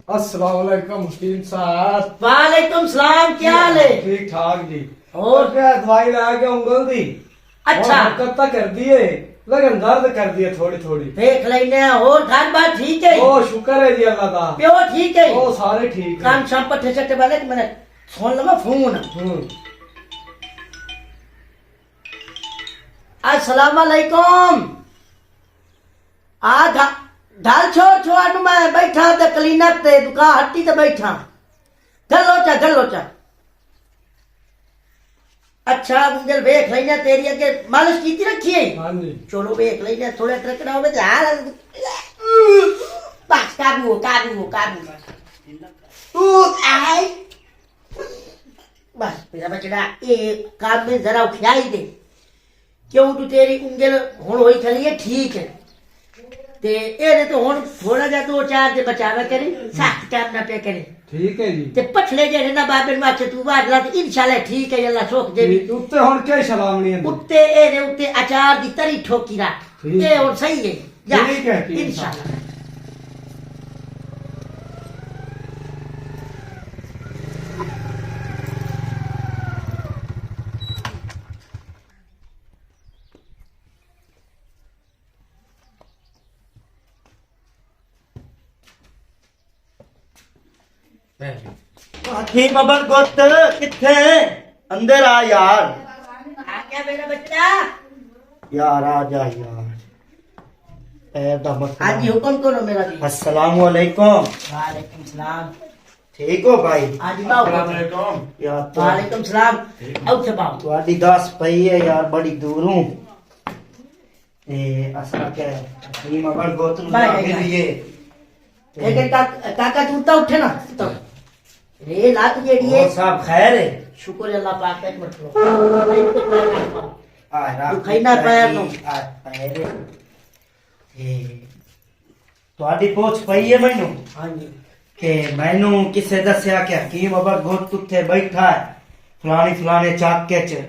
अस्सलाम वालेकुम वकील साहब। वालेकुम सलाम, क्या हाल है? ठीक ठाक जी। और क्या दवाई ला के उंगल दी। अच्छा हरकत तो कर दी है लेकिन दर्द कर दिए थोड़ी थोड़ी। देख लेने। और घर बार ठीक है? ओ शुक्र है जी अल्लाह का। प्यो ठीक है? ओ सारे ठीक है। काम शाम पट्टे सट्टे वाले मैंने फोन लगा फोन। अस्सलाम वालेकुम। आ ढाल छोड़ छोड़ मैं बैठा ते क्लीनक ते दुकान हट्टी ते बैठा। गल लोचा। अच्छा मुझे वेख लेना तेरी अगे मालिश की रखी है। हाँ जी। चलो वेख लेना थोड़े ट्रकड़ा हो गए हाल बस काबू तू आई बस मेरा बचड़ा ये काम में जरा उठियाई दे क्यों तू तेरी उंगल हुण होई चली है ठीक है ते ए तो हुण थोड़ा जा दो चार दे बचावा करे साथ काम ना पे करे ठीक है जी। ते पछले जेड़े ना बाबे नु आखे तू वाजला ते इंशाल्लाह ठीक है अल्लाह सुख दे। उत्ते हुण क्या सलामणी है उत्ते ए उत्ते अचार दी तरी ठोकी रख ये हुण सही है जा ठीक है इंशाल्लाह। आखी मबर गोत किथे अंदर आ यार। आ गया मेरा बच्चा। यार आ जा यार। पैर दा मसला। आज हुक्म करो मेरा भी। अस्सलाम वालेकुम। वालेकुम सलाम। ठीक हो भाई? आज बाओ। यार वालेकुम सलाम। औ से बाओ। ਤੁਹਾਡੀ ਦੱਸ ਪਈ ਹੈ ਯਾਰ ਬੜੀ ਦੂਰੋਂ ਤੇ ਅਸਾਂ ਕੇ ਆਖੀ ਮबर गोत ਨੂੰ बाय, ਮਿਲ बाय। ਲਈਏ। लेकिन काका तू तो उठे ना तो रे लात जेड़ी है और साहब खैर है? शुक्र अल्लाह पाक का मत लो आ रात तू खाई ना पैर नु। आ पैर ਤੇ ਤੁਹਾਡੀ ਪਹੁੰਚ ਪਈ ਹੈ ਮੈਨੂੰ हां जी ਕਿ ਮੈਨੂੰ ਕਿਸੇ ਦੱਸਿਆ ਕਿ ਹਕੀਮ ਅਬਰ ਗੋਤ ਉੱਥੇ ਬੈਠਾ ਹੈ ਫਲਾਣੇ ਚਾਕੇ ਚ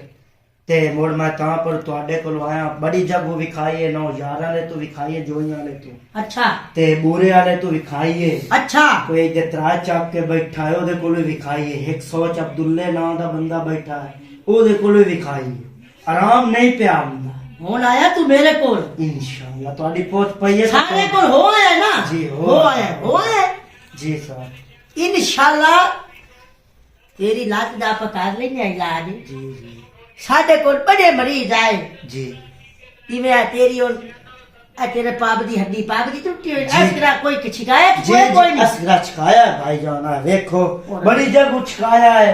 ਤੇ ਮੁੜ ਮੈਂ ਤਾਂ ਪਰ ਤੁਹਾਡੇ ਕੋਲ ਆਇਆ। ਬੜੀ ਜਗ੍ਹਾ ਵਿਖਾਈਏ ਨਾ ਯਾਰਾਂ ਦੇ ਤੋਂ ਵਿਖਾਈਏ ਜੋਈਆਂ ਵਾਲੇ ਤੋਂ अच्छा ਤੇ ਬੂਰੇ ਵਾਲੇ ਤੋਂ ਵਿਖਾਈਏ अच्छा ਕੋਈ ਜਿਤਰਾ ਚੱਕ ਕੇ ਬੈਠਾ ਹੈ ਉਹਦੇ ਕੋਲ ਵਿਖਾਈਏ। ਇੱਕ ਸੋਚ ਅਬਦੁੱਲੇ ਨਾਂ ਦਾ ਬੰਦਾ ਬੈਠਾ ਹੈ ਉਹਦੇ ਕੋਲ ਵਿਖਾਈਏ। ਆਰਾਮ ਨਹੀਂ ਪਿਆ ਹੁੰਦਾ। फोन आया तू मेरे को इंशाल्लाह ਤੁਹਾਡੀ ਪਹੁੰਚ ਪਈ ਹੈ ਤਾਂ सारे को हो है ना जी, हो है जी साहब इंशाल्लाह तेरी लात दा पकार लेने इलाज जी जी साडे को बड़े मरीज आए जी इवें आ तेरी और आ तेरे पाप दी हड्डी पाप दी टूटी हुई जी। असकरा कोई शिकायत जी कोई नहीं असरा छकाया है भाई जाना देखो बड़ी जगह छकाया है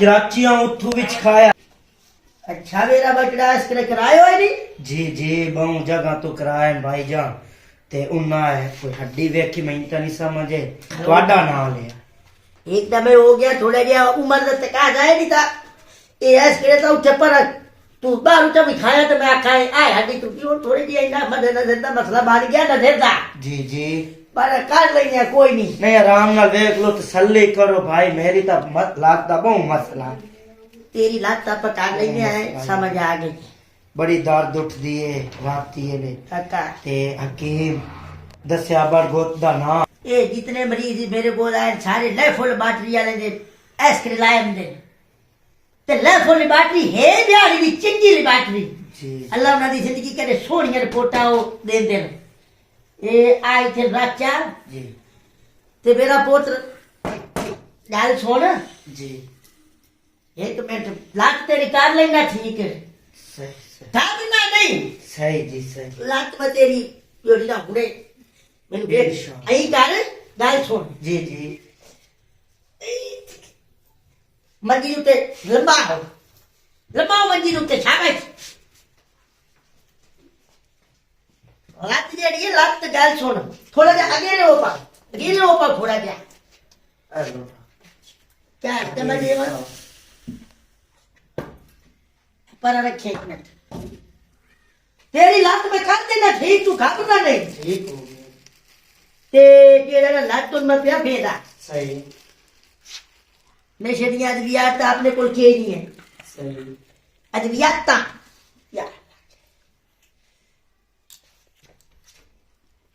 कराचियां उठू भी छकाया। अच्छा मेरा बचड़ा इसके करायो है नहीं जी जी बहु जगह तो कराया है भाई जान ते उन्ना है कोई हड्डी वेखी मैं तो नहीं समझे ਤੁਹਾਡਾ नाम लिया एकदम हो गया थोड़ा गया उम्र तक आ जाए नहीं था ये इसके तो उठे पर तू बाहर उठा भी खाया तो मैं खाए आए हड्डी टूटी और थोड़ी दी ना मदद नजर दा मसला बन गया नजर दा जी जी पर कर लेंगे कोई नहीं नहीं आराम नाल देख लो तसल्ली करो भाई मेरी तो मत लात दा बहु मसला तेरी लात तब पका लेंगे आए समझ आ गई बड़ी दर्द उठदी है राती ने काका ते हकीम दस्या बड़ गोत दा नाम ये जितने मरीज मेरे को आए सारे ले फुल बैटरी वाले दे एस्क्रे लाए दे ते ले फुल बैटरी है बिहारी दी चंगी बैटरी जी अल्लाह उन्हां दी जिंदगी करे सोहणियां रिपोर्टां ओ दे देन ए आई थे राचा जी ते मेरा पुत्र गल सुन जी एक मिनट लात तेरी कर लेना ठीक है सही दादना नहीं सही जी सही लात में तेरी जोड़ी ना हुड़े मैंने देख इंशाल्लाह। आई कर गल सुन जी जी मंजी उते लंबा मंजी उते शाबाश लात जेड़ी है लात गल सुन थोड़ा जा आगे लो पा थोड़ा जा हेलो क्या समझ ये पर रखे एक मिनट तेरी लात में कर देना ठीक तू घबरा नहीं ठीक हो गया ते जेड़ा ना लात तो मैं पिया फेरा सही नशे दी अद्वियात अपने कोल के नहीं है सही अद्वियात या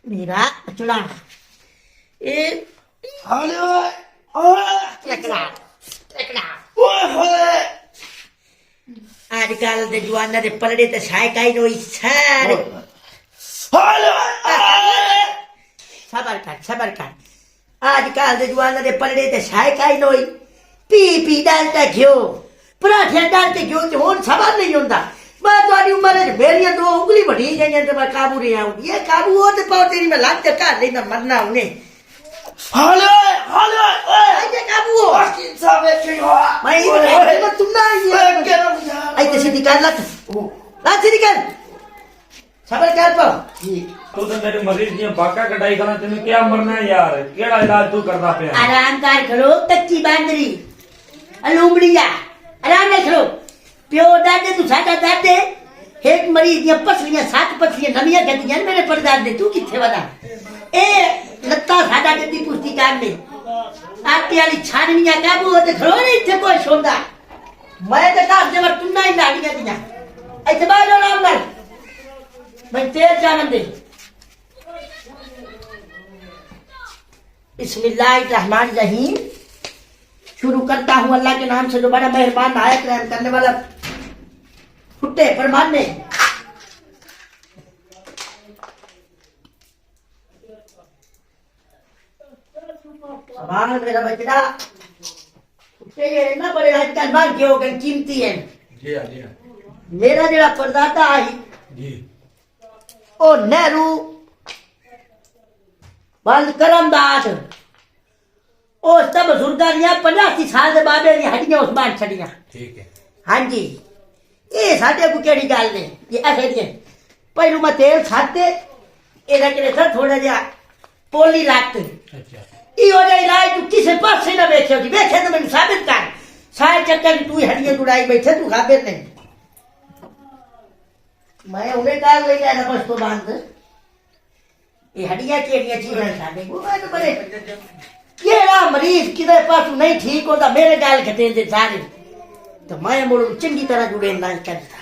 मेरा चढ़ा ए ਹਾਲੇ ਓਏ ਓਏ ਟਕੜਾ ਹੋਏ ਅੱਜ ਕੱਲ ਦੇ ਜਵਾਨਾਂ ਦੇ ਪਲੜੇ ਤੇ ਸਾਇਕਾਈ ਰੋਈ ਸਾਰੇ ਹਾਲੇ ਓਏ ਸਬਰ ਕਰ ਅੱਜ ਕੱਲ ਦੇ ਜਵਾਨਾਂ ਦੇ ਪਲੜੇ ਤੇ ਸਾਇਕਾਈ ਰੋਈ ਪੀ ਡਾਲਦਾ ਘਿਓ ਪਰਾਠੇ ਡਾਲਦੇ ਘਿਓ ਤੇ ਹੁਣ ਸਬਰ ਨਹੀਂ ਹੁੰਦਾ ਮੈਂ ਤੁਹਾਡੀ ਉਮਰ ਚ ਮੇਰੀਆਂ ਦੋ ਉਂਗਲੀ ਵੱਡੀ ਗਈਆਂ ਤੇ ਮੈਂ ਕਾਬੂ ਨਹੀਂ ਆਉਂਦੀ ਇਹ ਕਾਬੂ ਉਹ ਤੇ ਪਾਉ ਤੇਰੀ ਮੈਂ ਲੱਗ ਤੇ ਘਰ ਨਹੀਂ ਮੈਂ ਮਰਨਾ ਉਹਨੇ ਹਾਲੇ ਓਏ ਆਜੇ ਕਾਬੂ ਹੋ ਹਕੀਮ ਸਾਹਿਬ ਕੀ ਹੋਇਆ ਮੈਂ ਇਹ ਮੈਂ ਤੁਮ ਨਾ ਓਏ ਕਿਹੜਾ ਯਾਰ ਆਈ ਤੇ ਸਿੱਧੀ ਕਰ ਲੱਤ ਸਿੱਧੀ ਕਰ ਸਬਰ ਕਰ ਪਾ ਤੂੰ ਤਾਂ ਮੇਰੇ ਮਰੀਜ਼ ਦੀਆਂ ਬਾਕਾਂ ਕਢਾਈ ਕਰਾਂ ਤੈਨੂੰ ਕਿਆ ਮਰਨਾ ਯਾਰ ਕਿਹੜਾ ਇਲਾਜ ਤੂੰ ਕਰਦਾ ਪਿਆ ਆਰਾਮ ਕਰ ਖੜੋ ਕੱਚੀ ਬਾਂਦਰੀ ਅਲੂਮੜੀਆ ਆਰਾਮ ਨਾਲ ਖੜੋ ਪਿਓ ਦਾਦੇ ਤੂੰ ਸਾਡਾ ਦਾਦੇ ਇੱਕ ਮਰੀਜ਼ ਦੀਆਂ ਪਸਲੀਆਂ 7 ਪਸਲੀਆਂ ਨਵੀਆਂ ਗੱਡੀਆਂ ਨੇ ਮੇਰੇ ਪਰਦਾਦੇ ਤੂੰ ਕਿੱਥੇ ਵਦਾ ਇਹ ਲੱਤਾਂ ਸਾਡਾ ਗੱਡੀ ਪੁਸ਼ਤੀ ਕਰਨੇ ਆਟੇ ਵਾਲੀ ਛਾਣਨੀਆਂ ਕਾਬੂ ਤੇ ਖੜੋ ਨਹੀਂ ਇੱਥੇ ਕੋਈ ਸੌਂਦਾ ਮੈਂ ਤੇ ਘਰ ਦੇ ਵਰ ਤੁੰਨਾ ਹੀ ਲਾੜੀਆਂ ਦੀਆਂ ਇੱਥੇ ਬਾਹਰ ਆਰਾਮ ਨਾਲ मैं तेज जावन दे बिस्मिल्लाहिर्रहमानिर्रहीम शुरू करता हूँ अल्लाह के नाम से जो बड़ा मेहरबान नायक रहम करने वाला फुटे परमाने सवाल मेरा बचड़ा फुटे ये ना बड़े आजकल मांग के हो गए कीमती है जी जी मेरा जरा परदादा आई जी ਉਹ ਨਹਿਰੂ ਬੰਦ ਕਰਮਦਾਸ ਉਸ ਤਾਂ ਬਜ਼ੁਰਗਾਂ ਦੀਆਂ 85 ਸਾਲ ਦੇ ਬਾਬੇ ਦੀਆਂ ਹੱਡੀਆਂ ਉਸ ਬਾਣ ਛੱਡੀਆਂ ठीक है ਹਾਂਜੀ ਇਹ ਸਾਡੇ ਕੋ ਕਿਹੜੀ ਗੱਲ ਨੇ ਇਹ ਅਸੇ ਦੀਆਂ ਪਹਿਲੂ ਮੈਂ ਤੇਲ ਖਾਤੇ ਇਹਦਾ ਕਿਨੇ ਸਰ ਥੋੜਾ ਜਿਹਾ ਪੋਲੀ ਲੱਤ अच्छा ਇਹੋ ਜਿਹਾ ਇਲਾਜ ਤੂੰ ਕਿਸੇ ਪਾਸੇ ਨਾ ਵੇਖਿਓ ਜੀ ਵੇਖਿਆ ਤਾਂ ਮੈਨੂੰ ਸਾਬਿਤ ਕਰ ਸਾਰੇ ਚੱਕਰ ਤੂੰ ਹੱਡੀਆਂ ਜੁੜਾਈ ਬੈਠੇ ਤੂੰ ਖਾਬਰ ਨਹੀਂ मैं उन्हें कहा ले गया था बस तो बांध ये हड्डियां केड़ियां चीज़ां साडे को मैं तो बड़े केड़ा मरीज किधर पास नहीं ठीक होता मेरे गाल खटे दे सारे तो मैं मुड़ चंगी तरह जुड़े ना करता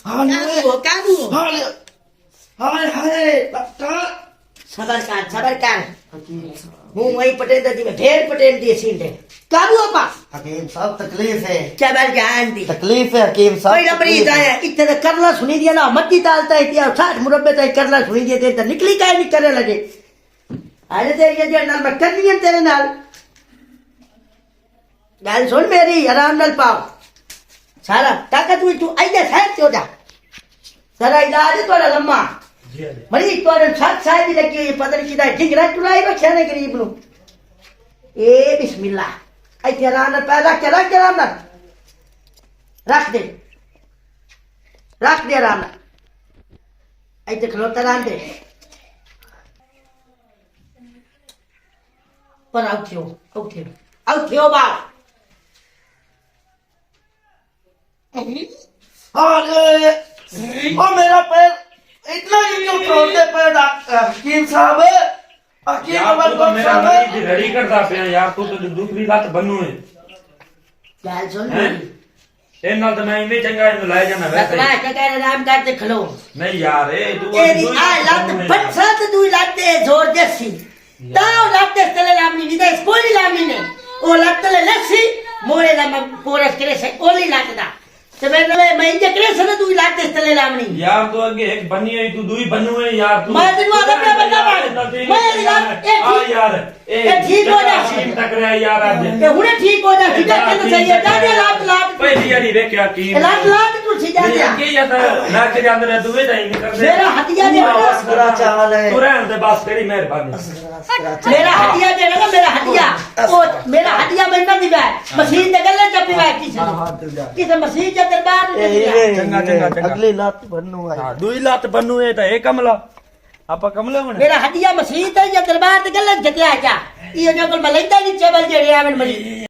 हाले वो काबू हाले हाले डॉक्टर सबर कर हूं वही पटेल दी में ढेर पटेल दी सींदे काबू अपा हकीम साहब तकलीफ है चबर जान दी तकलीफ है हकीम साहब कोई मरीज आया इतने तो करला सुनी दिया ना मट्टी डालता है क्या 60 मुरब्बे तक करला सुनी दिया तो निकली काहे नहीं करने लगे अरे तेरी ये नाल मैं करनी है तेरे नाल गाल सुन मेरी आराम नाल पाओ सारा ताकत हुई तू आइए साहब क्यों जा सारा इलाज है थोड़ा लम्मा जी जी मरीज थोड़े 7 साल की लगी हुई पता नहीं किधर ढिंगरा टुलाई बख्शा ने गरीब नु ए बिस्मिल्लाह ऐसे आराम नाल पैदा करा आराम नाल रख दे आराम नाल ऐसे खलोता रहन दे पर उठियो बाप हाले ओ मेरा पैर इतना क्यों तोड़ते पैर डॉक्टर हकीम साहब हकीम यार तू तो साहब मेरा मरीज रेडी करता पिया यार तू तो दूसरी लत बनू है गाल सुन हैं? ਇਹ ਨਾਲ ਤਾਂ ਮੈਂ ਇੰਨੇ ਚੰਗਾ ਇਹਨੂੰ ਲੈ ਜਾਣਾ ਵੈਸੇ रखना क्या कह आराम कर दे खलो ਨਹੀਂ ਯਾਰ ਇਹ ਤੂੰ तेरी आ लत बंसत दुई लाते जोर देसी ताओ लाते तले लामनी नहीं दे कोई लामनी नहीं ओ लाते ले लस्सी मोरे ला कोरस करे से ओली लातदा ते मैं इंजे करे से ना दुई लाते तले लामनी यार तू आगे एक बनी है तू दूई बनू है यार तू मैं तेनू आदम ना बंदा मैं यार ये ठीक हो जा सीम तक रहा यार आज ते हुने ठीक हो जा सीधा कहना चाहिए दादे लात पहली यारी देखया की लात तू सीधा दे के या तो ना के अंदर है दुवे नहीं कर दे मेरा हटिया दे बड़ा चावल है तू रहन दे बस तेरी मेहरबानी मेरा हटिया दे ना मेरा हटिया ओ मेरा हटिया बनना दी है मशीन दे गले चपी है किसे मशीन के दरबार में चंगा अगली लात बनू है दूई लत बनू है तो एक कमला आपा कमले होने मेरा हटिया मशीन ते दरबार ते गले जतिया क्या ये जो कल मलैदा नी चबल जेड़े आवन मरी